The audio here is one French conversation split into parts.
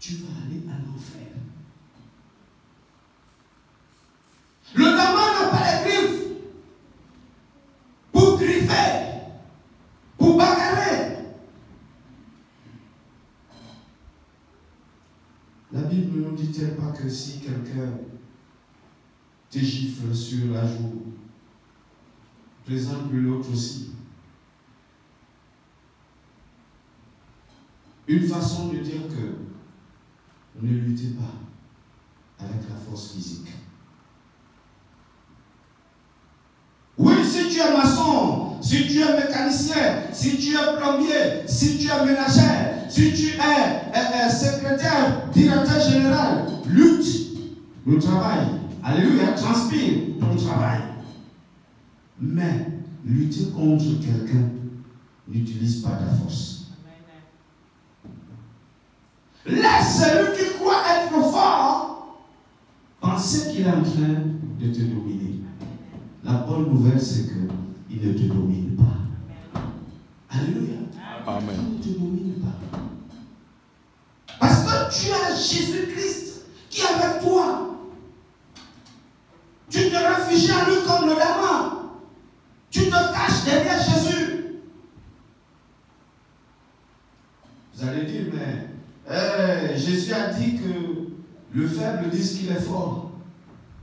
tu vas aller à l'enfer. Le diamant n'a pas les griffes pour griffer, pour bagarrer. La Bible ne nous dit-elle pas que si quelqu'un te gifle sur la joue, présente-lui l'autre aussi. Une façon de dire que ne luttez pas avec la force physique. Oui, si tu es maçon, si tu es mécanicien, si tu es plombier, si tu es ménagère, si tu es secrétaire, directeur général, lutte le travail. Alléluia, transpire ton travail. Mais lutter contre quelqu'un n'utilise pas ta force. Laisse celui qui croit être fort penser qu'il est en train de te dominer. La bonne nouvelle, c'est qu'il ne te domine pas. Alléluia. Amen. Il ne te domine pas. Parce que tu as Jésus-Christ qui est avec toi. Tu te réfugies à lui comme le diamant. Tu te caches derrière Jésus. Vous allez dire, mais Jésus a dit que le faible dit qu'il est fort.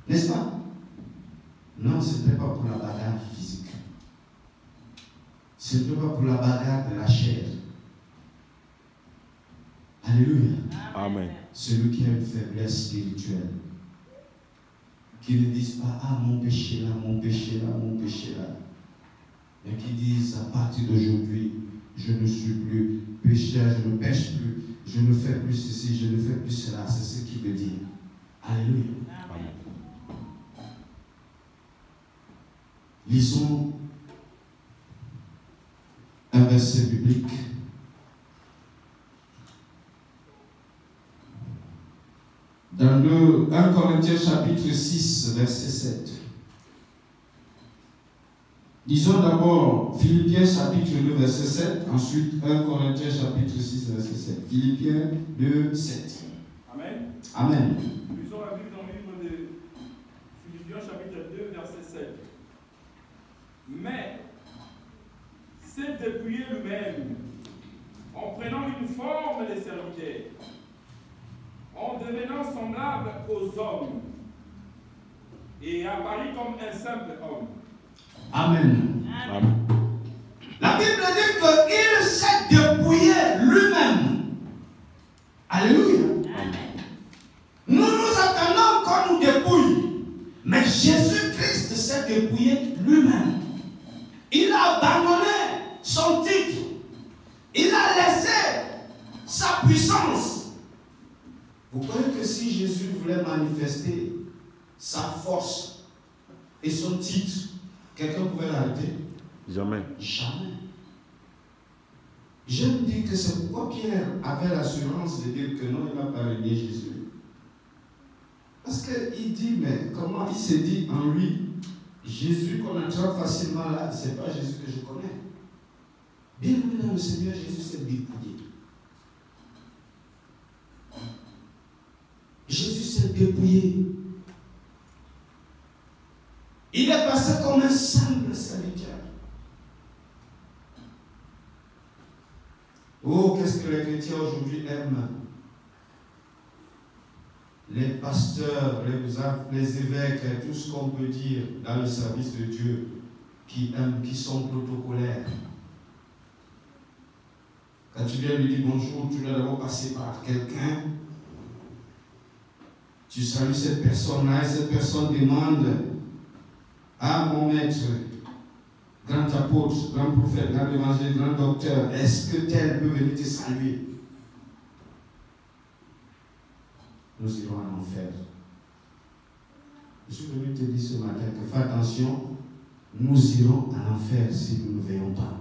N'est-ce pas? Non, ce n'était pas pour la bagarre physique. Ce n'était pas pour la bagarre de la chair. Alléluia. Amen. Celui qui a une faiblesse spirituelle. Qui ne disent pas, ah, mon péché là, mon péché là, mon péché là. Mais qui disent, à partir d'aujourd'hui, je ne suis plus pécheur, je ne pêche plus, je ne fais plus ceci, je ne fais plus cela. C'est ce qu'il veut dire. Alléluia. Amen. Lisons un verset biblique. Dans le 1 Corinthiens chapitre 6, verset 7. Disons d'abord Philippiens chapitre 2, verset 7, ensuite 1 Corinthiens chapitre 6, verset 7. Philippiens 2, 7. Amen. Amen. Lisons la Bible dans le livre de Philippiens chapitre 2, verset 7. Mais s'est dépouillé lui-même en prenant une forme de serviteur, en devenant semblable aux hommes, et apparut comme un simple homme. Amen. Amen. La Bible dit qu'il s'est dépouillé lui-même. Alléluia. Amen. Nous attendons qu'on nous dépouille. Mais Jésus-Christ s'est dépouillé lui-même. Il a abandonné son titre. Il a laissé sa puissance. Vous croyez que si Jésus voulait manifester sa force et son titre, quelqu'un pouvait l'arrêter? Jamais. Jamais. Je me dis que c'est pourquoi Pierre avait l'assurance de dire que non, il n'a pas renié Jésus. Parce qu'il dit, mais comment il s'est dit en lui, Jésus qu'on attrape facilement là, ce n'est pas Jésus que je connais. Bien aimé dans le Seigneur, Jésus s'est dépouillé. Jésus s'est dépouillé. Il est passé comme un simple serviteur. Oh, qu'est-ce que les chrétiens aujourd'hui aiment? Les pasteurs, les évêques, tout ce qu'on peut dire dans le service de Dieu, qui aiment, qui sont protocolaires. Quand tu viens lui dire bonjour, tu dois d'abord passer par quelqu'un. Tu salues cette personne-là et cette personne demande: ah, mon maître, grand apôtre, grand prophète, grand évangile, grand docteur, est-ce que tel peut venir te saluer? Nous irons en enfer. Je suis venu te dire ce matin que fais attention, nous irons en enfer si nous ne veillons pas.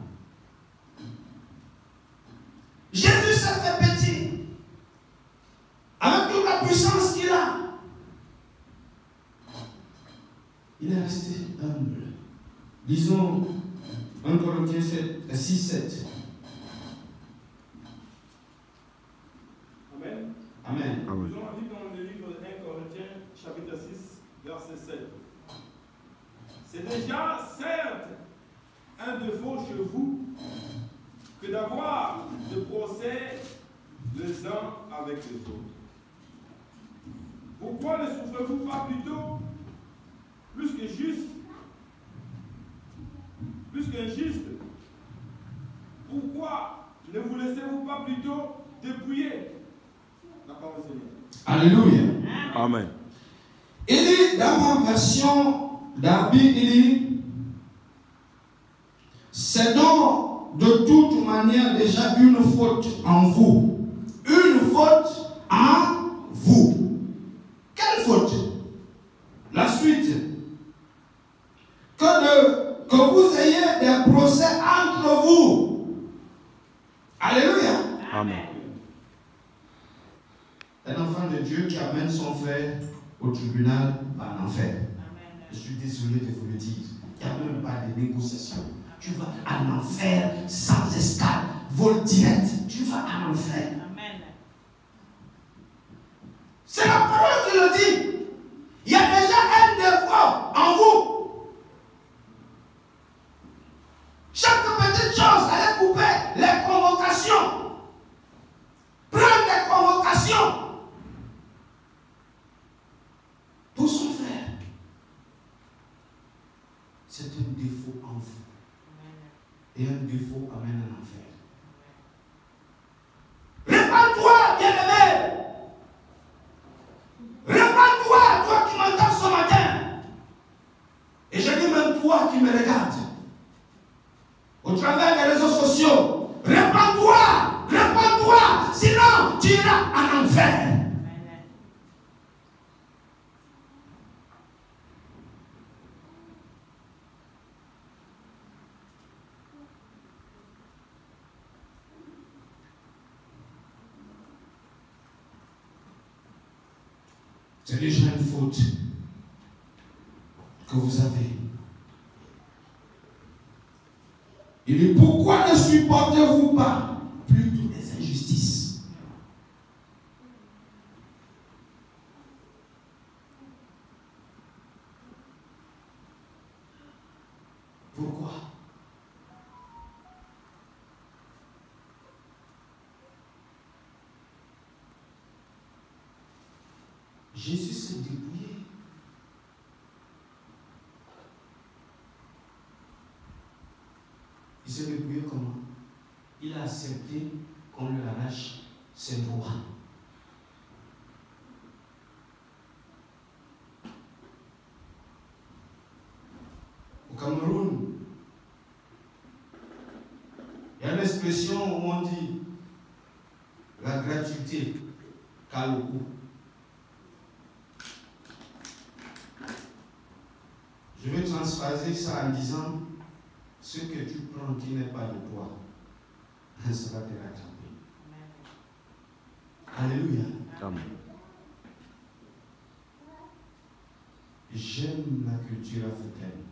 Jésus s'est fait petit, avec toute la puissance qu'il a. Il est resté humble. Disons 1 Corinthiens 6, 7. Amen. Amen. Amen. Nous avons dit dans le livre de 1 Corinthiens, chapitre 6, verset 7. C'est déjà, certes, un défaut chez vous que d'avoir de procès les uns avec les autres. Pourquoi ne souffrez-vous pas plutôt plus que juste, plus qu'injuste? Pourquoi ne vous laissez-vous pas plutôt dépouiller? La parole du Seigneur. Alléluia. Amen. Il dit dans ma version d'Arbi, il dit, c'est donc de toute manière déjà une faute en vous. Une faute en vous. Quelle faute? La suite. Que vous ayez des procès entre vous. Alléluia. Amen. Un enfant de Dieu qui amène son frère au tribunal va en enfer. Je suis désolé de vous le dire. Il n'y a même pas de négociation. Tu vas en enfer sans escale, vol direct. Tu vas en enfer. C'est la parole qui le dit. Il y a déjà un défaut en vous. Chaque petite chose, allez couper les convocations. Prendre des convocations pour son frère. C'est un défaut en vous. Et un défaut amène un enfer. Répands-toi, bien-aimé. Répands-toi, toi qui m'entends ce matin. Et je dis même toi qui me regardes. Au travers des réseaux sociaux. Répands-toi, répands-toi. Sinon, tu iras en enfer. C'est déjà une faute que vous avez. Il dit, pourquoi ne supportez-vous pas plutôt les injustices? Pourquoi? Jésus s'est dépouillé. Il s'est dépouillé comment? Il a accepté qu'on lui arrache ses droits. Au Cameroun, il y a une expression où on dit la gratuité cale le coup. Je vais transphraser ça en disant ce que tu prends qui n'est pas de toi, ça va te rattraper. Alléluia. Amen. J'aime la culture africaine.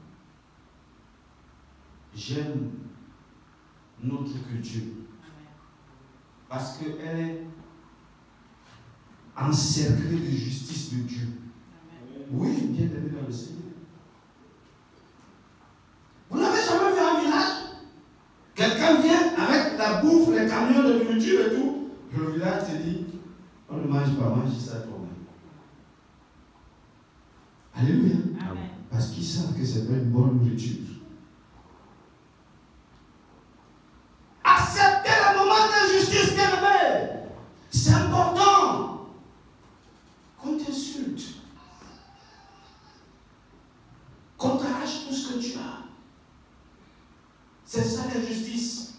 J'aime notre culture. Parce qu'elle est encerclée de justice de Dieu. Oui, bien aimé dans le Seigneur. Vous n'avez jamais vu un village? Quelqu'un vient avec la bouffe, les camions de nourriture et tout. Le village te dit, on ne mange pas, mange ça toi-même. Alléluia. Amen. Parce qu'ils savent que c'est pas une bonne nourriture. Acceptez le moment d'injustice, bien-aimé. C'est important qu'on t'insulte, qu'on t'arrache tout ce que tu as. C'est ça l'injustice.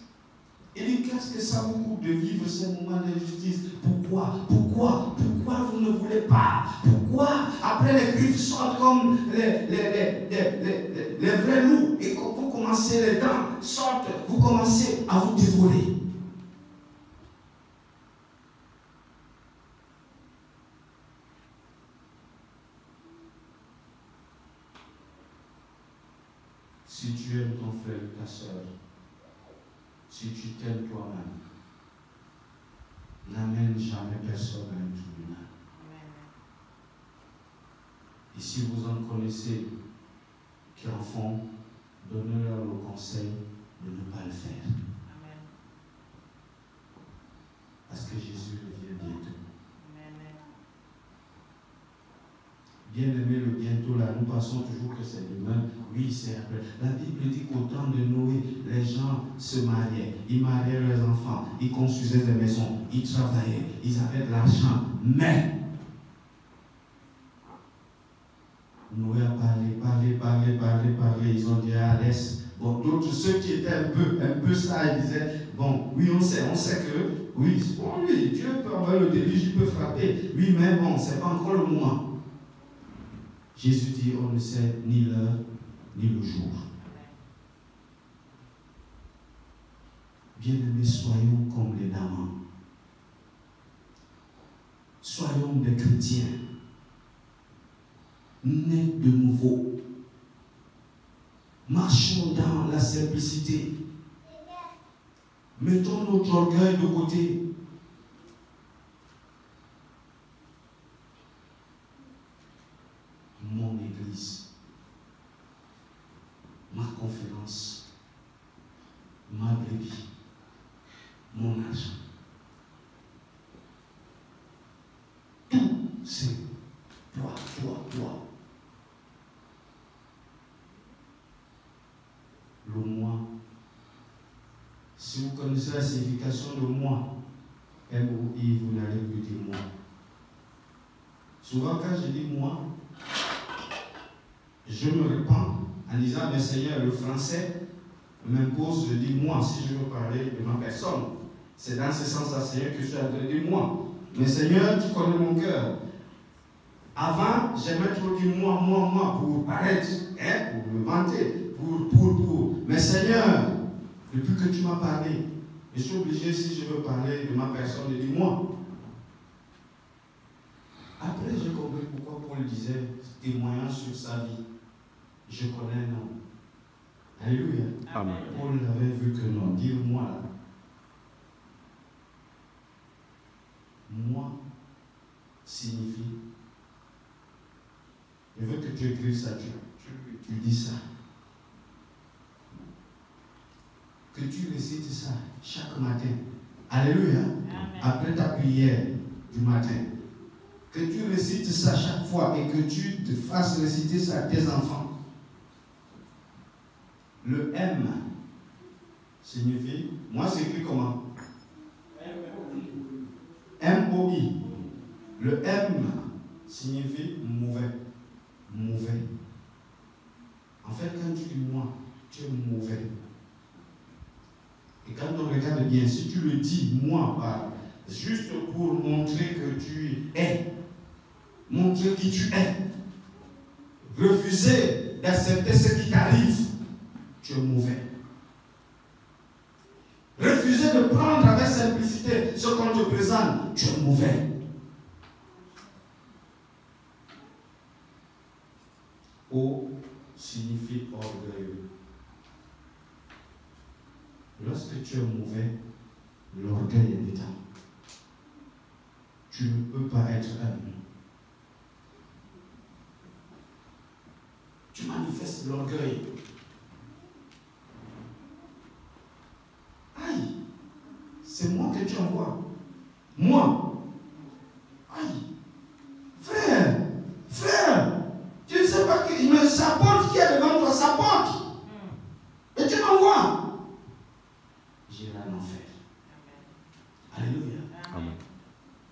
Il dit, qu'est-ce que ça vous coûte de vivre ces moments d'injustice? Pourquoi vous ne voulez pas? Pourquoi après les griffes sortent comme les vrais loups et quand vous commencez, les dents sortent, vous commencez à vous dévorer? Si tu aimes ton frère et ta soeur, si tu t'aimes toi-même, n'amène jamais personne à un tribunal. connaissez qui en font, donnez-leur le conseil de ne pas le faire. Amen. Parce que Jésus revient bientôt. Amen. Bien aimé, le bientôt là, nous pensons toujours que c'est demain. Oui, c'est après. La Bible dit qu'au temps de Noé, les gens se mariaient. Ils mariaient leurs enfants. Ils construisaient des maisons. Ils travaillaient. Ils avaient de l'argent. Mais Noé a parlé. Ils ont dit, ah, laisse. Bon, d'autres, ceux qui étaient un peu sages, ils disaient, bon, oui, on sait que, oui, bon, lui, Dieu peut envoyer le déluge, il peut frapper. Oui, mais bon, c'est pas encore le moment. Jésus dit, on ne sait ni l'heure, ni le jour. Bien-aimés, soyons comme les damans. Soyons des chrétiens, nés de nouveau. Marchons dans la simplicité. Mettons notre orgueil de côté. Mon église, ma conférence, ma brebis, mon argent. Tout, c'est toi. Le moi. Si vous connaissez la signification de moi, M-O-I, vous n'allez plus dire moi. Souvent, quand je dis moi, je me répands en disant, mais Seigneur, le français m'impose, je dis moi, si je veux parler de ma personne. C'est dans ce sens-là, Seigneur, que je suis en train de dire moi. Mais Seigneur, tu connais mon cœur. Avant, j'aimais trop dire moi, pour paraître, pour me vanter, pour. Mais Seigneur, depuis que tu m'as parlé, je suis obligé, si je veux parler de ma personne, de dire moi. Après, j'ai compris pourquoi Paul disait, témoignant sur sa vie, je connais un homme. Alléluia. Amen. Paul avait vu que non. Dire moi là. Moi signifie. Je veux que tu écrives ça, tu dis ça. Que tu récites ça chaque matin. Alléluia. Amen. Après ta prière du matin. Que tu récites ça chaque fois et que tu te fasses réciter ça à tes enfants. Le M signifie, moi c'est écrit comment? M-O-I. Le M signifie mauvais. Mauvais. En fait, quand tu dis moi, tu es mauvais. Et quand on regarde bien, si tu le dis moi, juste pour montrer que tu es, montrer qui tu es, refuser d'accepter ce qui t'arrive, tu es mauvais. Refuser de prendre avec simplicité ce qu'on te présente, tu es mauvais. O signifie orgueilleux. Lorsque tu es mauvais, l'orgueil est dedans. Tu ne peux pas être humble. Tu manifestes l'orgueil. Aïe, c'est moi que tu envoies. Moi. Aïe. Frère, tu ne sais pas que mais sa porte qui est devant toi, sa porte. Et tu m'envoies. J'irai en enfer. Alléluia. Amen.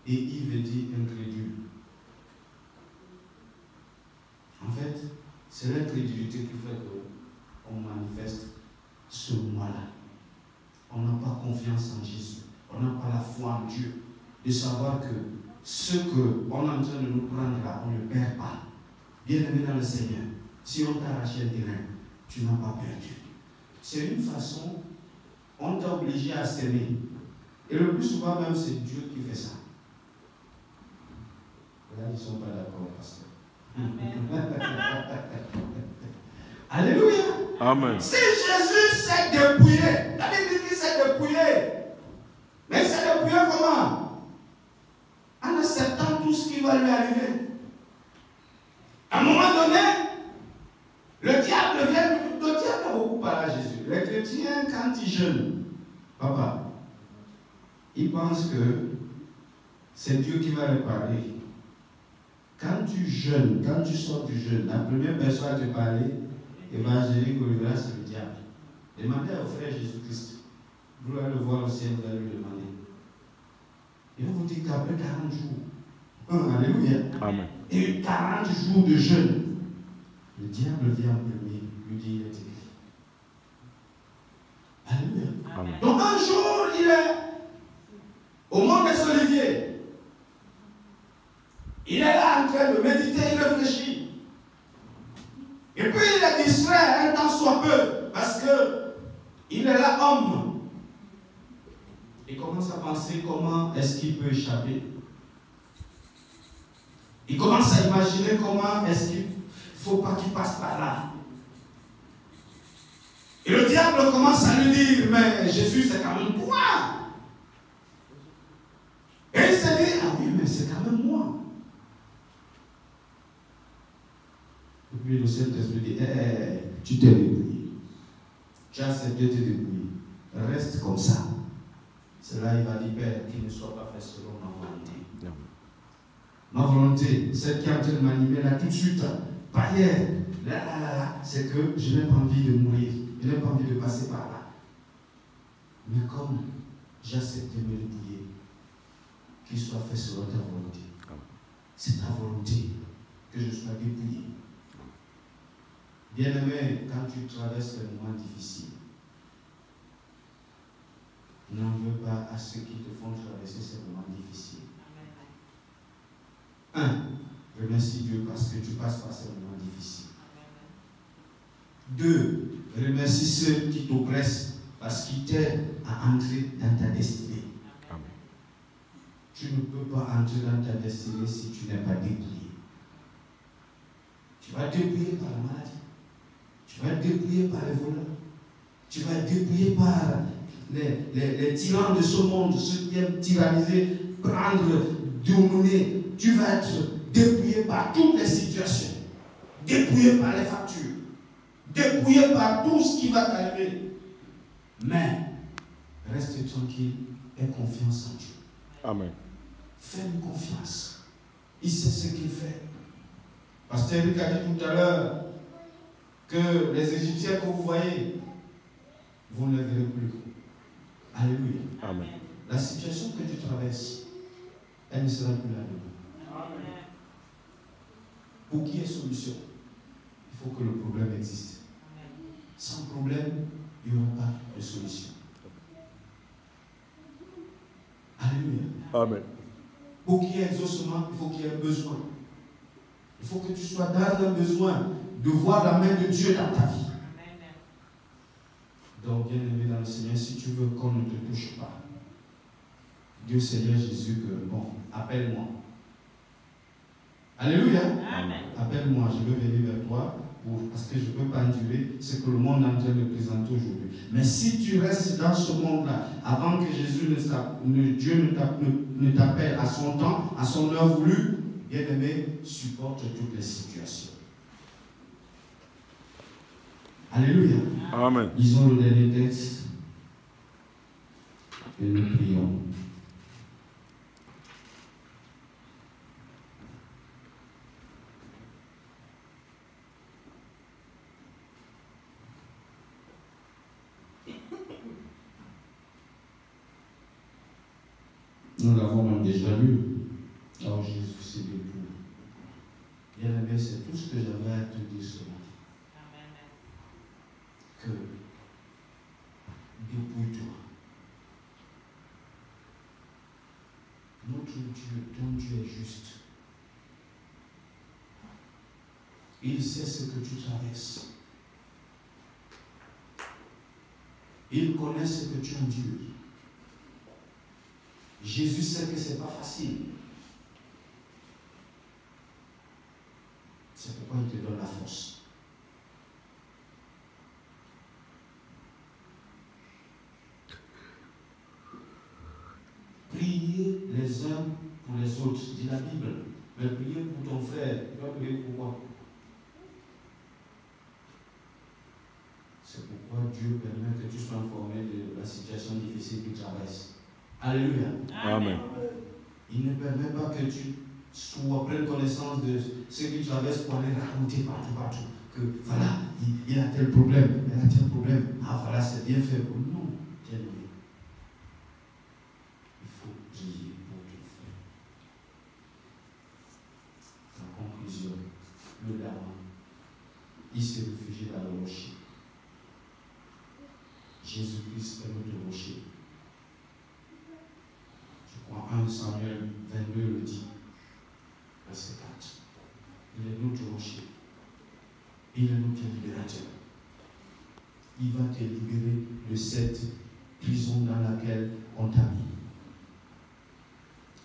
Et Yves dit incrédule. En fait, c'est l'incrédulité qui fait qu'on manifeste ce moi-là. On n'a pas confiance en Jésus. On n'a pas la foi en Dieu. De savoir que ce qu'on est en train de nous prendre là, on ne perd pas. Bien-aimé dans le Seigneur, si on t'a arraché un terrain, tu n'as pas perdu. C'est une façon, on t'a obligé à s'aimer. Et le plus souvent même, c'est Dieu qui fait ça. Là, ils ne sont pas d'accord, pasteur. Alléluia. Amen. Si Jésus s'est dépouillé, la Bible dit qu'il s'est dépouillé. Mais il s'est dépouillé comment? En acceptant tout ce qui va lui arriver. À un moment donné, jeûne, papa, il pense que c'est Dieu qui va réparer. Quand tu jeûnes, quand tu sors du jeûne, la première personne à te parler, évangélique Olivera, c'est le diable. Demandez au frère Jésus-Christ. Vous allez le voir au ciel, vous allez lui demander. Et on vous dit qu'après 40 jours, alléluia, Amen. et 40 jours de jeûne, le diable vient en premier, lui dit il est écrit. Alléluia. Amen. Donc un jour, il est au mont des Oliviers. Il est là en train de méditer, il réfléchit. Et puis il est distrait un temps soit peu, parce que il est là homme. Il commence à penser comment est-ce qu'il peut échapper. Il commence à imaginer comment est-ce qu'il ne faut pas qu'il passe par là. Et le diable commence à lui dire, mais Jésus c'est quand même toi. Et il se dit, ah oui, mais c'est quand même moi. Et puis le Saint-Esprit dit, tu t'es débrouillé. Tu as accepté de te débrouiller. Reste comme ça. C'est là il va dire, Père, qu'il ne soit pas fait selon ma volonté. Ma volonté, celle qui est en train de m'animer là tout de suite, pas hier, là, c'est que je n'ai pas envie de mourir. Je n'ai pas envie de passer par là. Mais comme j'accepte de me débrouiller, qu'il soit fait selon ta volonté. C'est ta volonté que je sois dépouillé. Bien-aimé, quand tu traverses les moments difficiles, n'en veux pas à ceux qui te font traverser ces moments difficiles. Remercie Dieu parce que tu passes par ces moments difficiles. 2, remercie ceux qui t'oppressent parce qu'ils t'aident à entrer dans ta destinée. Amen. Tu ne peux pas entrer dans ta destinée si tu n'es pas dépouillé. Tu vas être dépouillé par la maladie. Tu vas être dépouillé par les voleurs. Tu vas être dépouillé par les tyrans de ce monde, ceux qui aiment tyranniser, prendre, dominer. Tu vas être dépouillé par toutes les situations. Dépouillé par les factures. Dépouillé par tout ce qui va t'arriver. Mais, reste tranquille et confiance en Dieu. Amen. Fais-lui confiance. Il sait ce qu'il fait. Pasteur Eric a dit tout à l'heure que les Égyptiens que vous voyez, vous ne les verrez plus. Alléluia. Amen. La situation que tu traverses, elle ne sera plus là demain. Pour qu'il y ait solution, il faut que le problème existe. Sans problème, il n'y aura pas de solution. Alléluia. Amen. Pour qu'il y ait exaucement, il faut qu'il y ait un besoin. Il faut que tu sois dans un besoin de voir la main de Dieu dans ta vie. Donc, bien aimé dans le Seigneur, si tu veux qu'on ne te touche pas, Dieu Seigneur Jésus, que bon, appelle-moi. Alléluia. Amen. Appelle-moi, je vais venir vers toi parce que je ne peux pas endurer ce que le monde est en train de présenter aujourd'hui. Mais si tu restes dans ce monde-là, avant que Jésus Dieu ne t'appelle à son temps, à son heure voulue, bien-aimé, supporte toutes les situations. Alléluia. Amen. Lisons le dernier texte et nous prions. Nous l'avons même déjà lu. Oh Jésus, c'est debout. Bien-aimé, c'est tout ce que j'avais à te dire ce matin. Que dépouille-toi. Notre Dieu, ton Dieu est juste. Il sait ce que tu traverses. Il connaît ce que tu endures. Jésus sait que ce n'est pas facile. C'est pourquoi il te donne la force. Priez les uns pour les autres, dit la Bible. Mais priez pour ton frère, tu vas prier pour moi. C'est pourquoi Dieu permet que tu sois informé de ce qu'il traverse. Alléluia. Amen. Il ne permet pas que tu prennes connaissance de ce que tu traverses pour aller raconter partout. Que voilà, il a tel problème, il a tel problème. Ah voilà, c'est bien fait. Non, bien aimé. Il faut prier pour ton frère. En conclusion, le Dama, il s'est réfugié dans le rocher. Jésus-Christ est notre rocher. Je crois 1 Samuel 22 le dit, verset 4. Il est notre rocher. Il est notre libérateur. Il va te libérer de cette prison dans laquelle on t'a mis.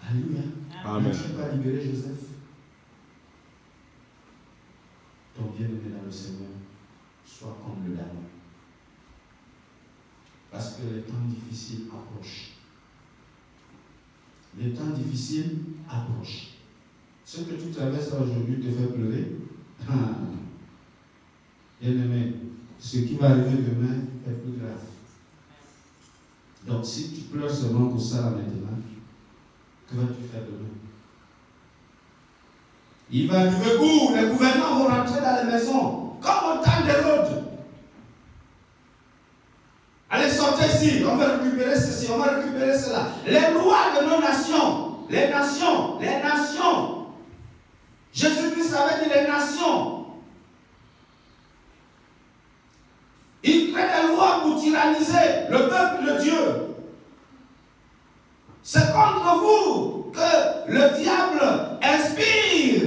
Alléluia. Amen. Tu n'as pas libéré Joseph. Ton bien-aimé dans le Seigneur soit comme le Dama. Parce que les temps difficiles approchent. Les temps difficiles approchent. Ce que tu traverses aujourd'hui te fait pleurer. Bien-aimé, ce qui va arriver demain est plus grave. Donc si tu pleures seulement pour ça là maintenant, que vas-tu faire demain? Il va arriver où les gouvernants vont rentrer dans les maisons, comme au temps d'Hérode. Allez, sortez ici, on va récupérer ceci, on va récupérer cela. Les lois de nos nations, les nations. Jésus-Christ avait dit les nations. Il crée des lois pour tyranniser le peuple de Dieu. C'est contre vous que le diable inspire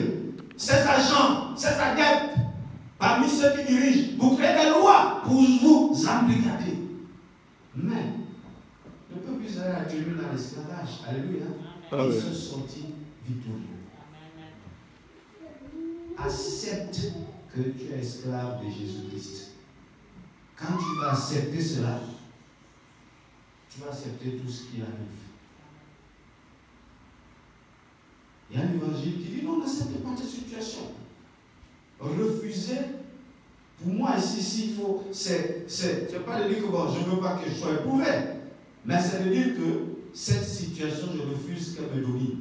ses agents, ses adeptes, parmi ceux qui dirigent, pour créer des lois pour vous embrigader. Mais le peuple d'Israël a tenu dans l'esclavage. Alléluia. Ils sont sortis victorieux. Accepte que tu es esclave de Jésus-Christ. Quand tu vas accepter cela, tu vas accepter tout ce qui arrive. Il y a un évangile qui dit non, n'acceptez pas cette situation. Refusez. Pour moi, ici, il faut. C'est pas de dire que bon, je ne veux pas que je sois éprouvé. Mais c'est de dire que cette situation, je refuse qu'elle me domine.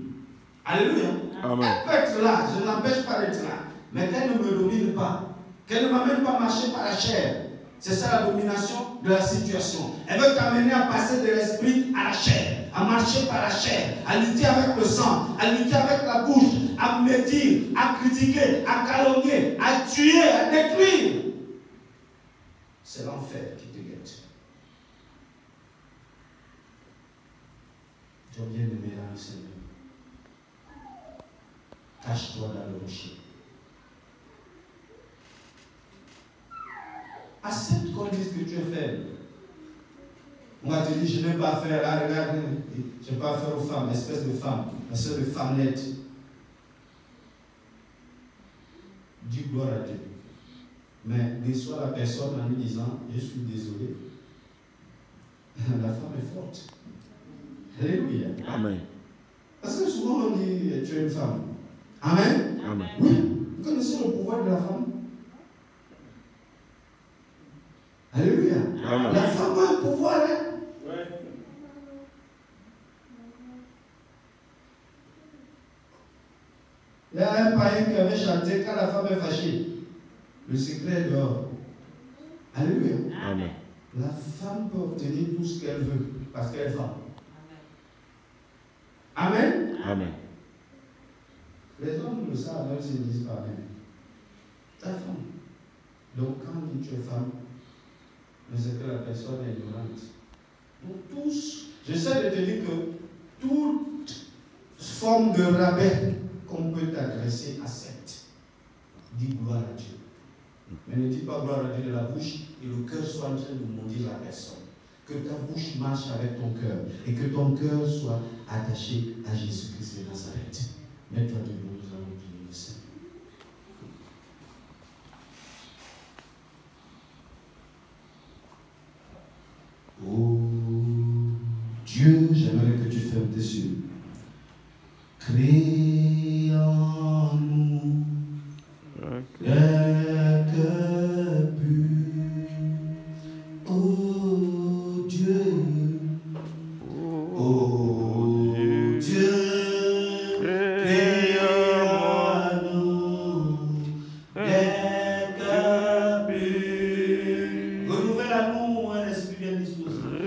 Alléluia. Amen. Elle peut être là, je ne l'empêche pas d'être là. Mais qu'elle ne me domine pas. Qu'elle ne m'amène pas à marcher par la chair. C'est ça la domination de la situation. Elle veut t'amener à passer de l'esprit à la chair, à marcher par la chair, à lutter avec le sang, à lutter avec la bouche, à médire, à critiquer, à calomnier, à tuer, à détruire. C'est l'enfer qui te guette. Ton bien-aimé dans le Seigneur, cache-toi dans le rocher. Accepte qu'on dise que tu es faible. On va te dire, je n'ai pas affaire, là, regarde, je n'ai pas affaire aux femmes, espèce de femme, espèce de femmelette. Dis gloire à Dieu. Mais reçois la personne en lui disant, je suis désolé. La femme est forte. Alléluia. Amen. Parce que souvent on dit, tu es une femme. Amen. Amen. Oui. Vous connaissez le pouvoir de la femme? Alléluia. Amen. La femme a un pouvoir, hein? Ouais. Il y a un païen qui avait chanté quand la femme est fâchée. Le secret est dehors. Alléluia. Amen. La femme peut obtenir tout ce qu'elle veut parce qu'elle est femme. Amen. Amen. Les hommes le savent, même s'ils ne disent pas Amen. Ta femme. Donc quand on dit tu es femme, mais c'est que la personne est ignorante. Donc tous, j'essaie de te dire que toute forme de rabais qu'on peut t'adresser, accepte. Dis gloire à Dieu. Mais ne dis pas gloire à Dieu de la bouche et le cœur soit en train de maudire la personne. Que ta bouche marche avec ton cœur et que ton cœur soit attaché à Jésus-Christ de Nazareth. Mets-toi debout, nous allons prier le Seigneur. Oh Dieu, j'aimerais que tu fermes tes yeux. Crée en nous un cœur pur. Oh Dieu, Oh Dieu, crée en nous des cœurs purs. Renouvelle à nous un esprit bien disposé.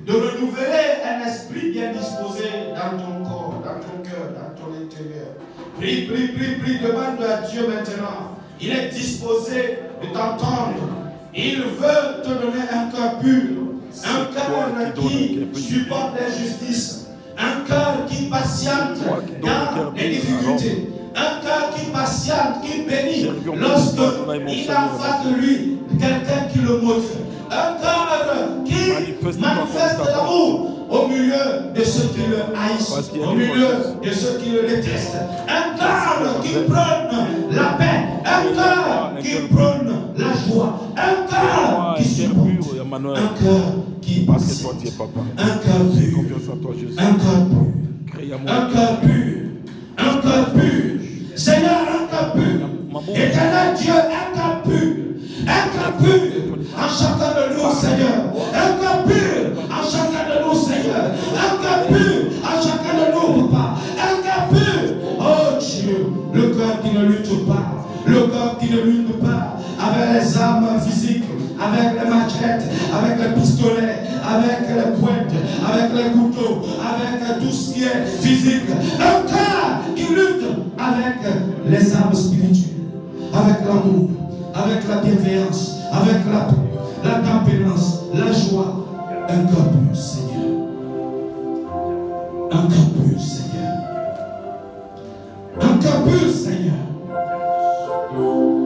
De renouveler un esprit bien disposé dans ton corps, dans ton cœur, dans ton intérieur. Prie, prie, prie, prie, demande à Dieu maintenant. Il est disposé de t'entendre. Il veut te donner un cœur pur, un cœur qui supporte l'injustice, un cœur qui patiente dans les difficultés, un cœur qui patiente, qui bénit lorsque il a en face de lui quelqu'un qui le motive. Un cœur qui manifeste l'amour au milieu de ceux qui le haïssent, au milieu de ceux qui le détestent. Un cœur qui prône la paix, un cœur qui prône la joie, un cœur qui supporte, un cœur qui passe, un cœur pur, un cœur pur, un cœur pur, un cœur pur. Seigneur, un cœur pur. Éternel Dieu, un cœur pur. Un cœur pur en chacun de nous, Seigneur. Un cœur pur en chacun de nous, Seigneur. Un cœur pur en chacun de nous, Papa. Un cœur pur. Oh Dieu, le cœur qui ne lutte pas. Le cœur qui ne lutte pas avec les armes physiques, avec les machettes, avec les pistolets, avec les pointes, avec les couteaux, avec tout ce qui est physique. Un cœur qui lutte avec les armes spirituelles, avec l'amour, avec la bienveillance, avec la paix, la tempérance, la joie. Un cœur pur, Seigneur. Un cœur pur, Seigneur. Un cœur pur, Seigneur.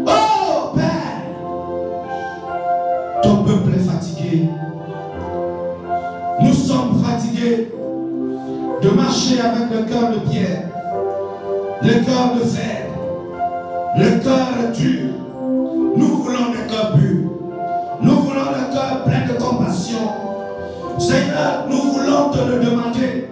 Oh Père, ton peuple est fatigué. Nous sommes fatigués de marcher avec le cœur de pierre, le cœur de fer, le cœur dur. Nous voulons des cœurs purs. Nous voulons des cœurs pleins de compassion. Seigneur, nous voulons te le demander.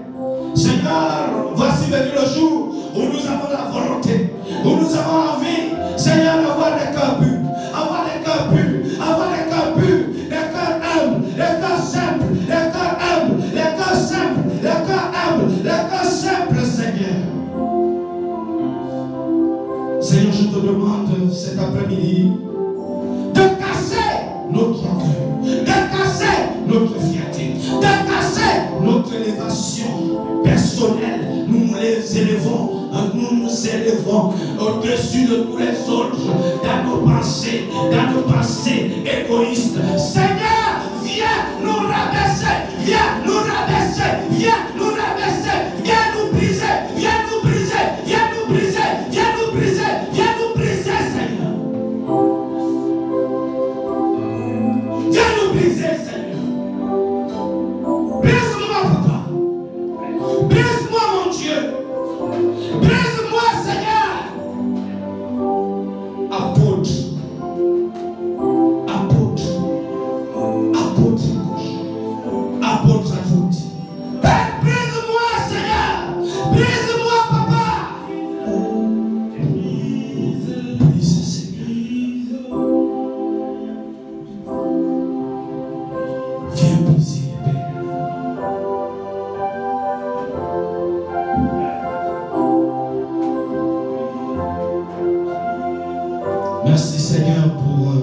Seigneur, voici venu le jour où nous avons la volonté, où nous avons envie, Seigneur, d'avoir des cœurs purs, avoir des cœurs purs, avoir des cœurs purs, des cœurs humbles, des cœurs simples, des cœurs humbles, des cœurs simples, des cœurs humbles, des cœurs simples, Seigneur. Seigneur, je te demande cet après-midi de casser notre cœur, de casser notre fierté, de casser notre élévation personnelle. Nous les élevons, nous nous élevons au-dessus de tous les autres dans nos pensées égoïstes. Seigneur, viens nous rabaisser, viens nous rabaisser, viens nous rabaisser, viens nous briser, viens nous briser, viens nous briser, viens nous briser, viens nous briser, Seigneur. Viens nous briser, Seigneur. Brise-moi, Papa. Brise-moi, mon Dieu. Brise-moi, Seigneur. Apôtre. Apôtre. Apôtre gauche. Apôtre à droite. Père, Merci Seigneur pour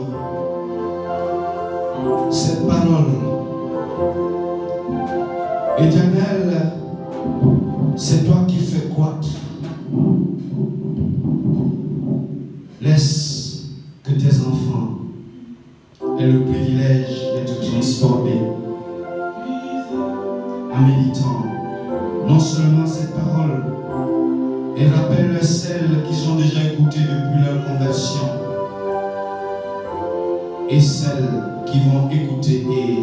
cette parole. Éternel, c'est toi qui fais croître. Laisse que tes enfants aient le privilège d'être transformés en méditant non seulement cette parole, et rappelle celles qui ont déjà écouté depuis leur conversion, et celles qui vont écouter et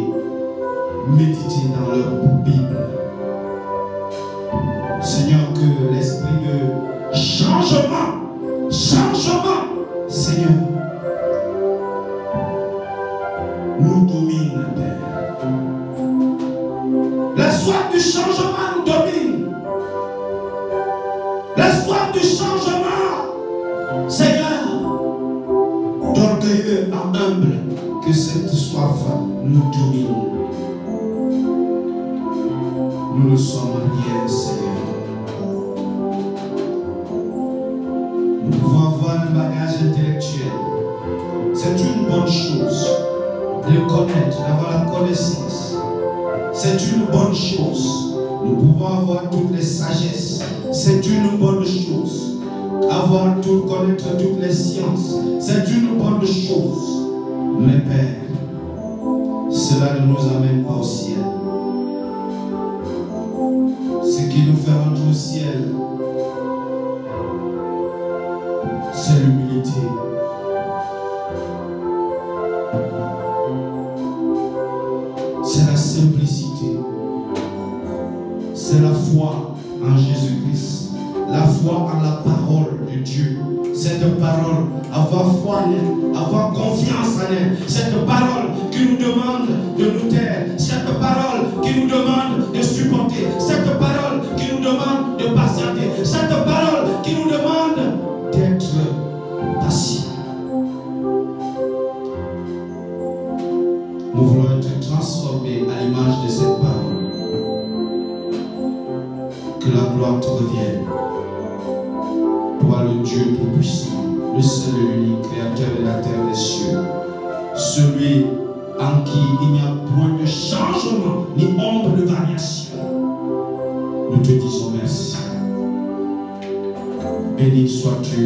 méditer dans leur Bible. Seigneur, que l'esprit de changement, Seigneur, nous domine, Père. La soif du changement nous domine. La soif du changement, Seigneur, d'orgueilleux en humble, que cette soif nous domine. Nous ne sommes rien, Seigneur. Nous pouvons avoir un bagage intellectuel. C'est une bonne chose de connaître, d'avoir la connaissance. C'est une bonne chose. Nous pouvons avoir toutes les sagesses. C'est une bonne chose. Connaître toutes les sciences. C'est une bonne chose. Mais Père, cela ne nous amène pas au ciel. Ce qui nous fait rentrer au ciel, c'est l'humilité. C'est la simplicité. C'est la foi en Jésus-Christ. La foi en la parole de Dieu. Cette parole, avoir foi en elle, avoir confiance en elle. Cette parole qui nous demande de nous taire. Cette parole qui nous demande de supporter. Cette parole qui nous demande de patienter. Cette parole qui nous demande d'être patient. Nous voulons être transformés à l'image de cette parole. Que la gloire te revienne. Toi le Dieu Tout-Puissant, le seul et l'unique Créateur de la terre et des cieux, celui en qui il n'y a point de changement ni ombre de variation. Nous te disons merci. Béni sois-tu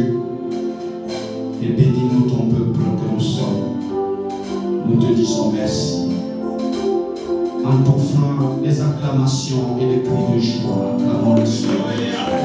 et bénis-nous ton peuple que nous sommes. Nous te disons merci. En t'offrant les acclamations et les cris de joie, acclamons le Seigneur.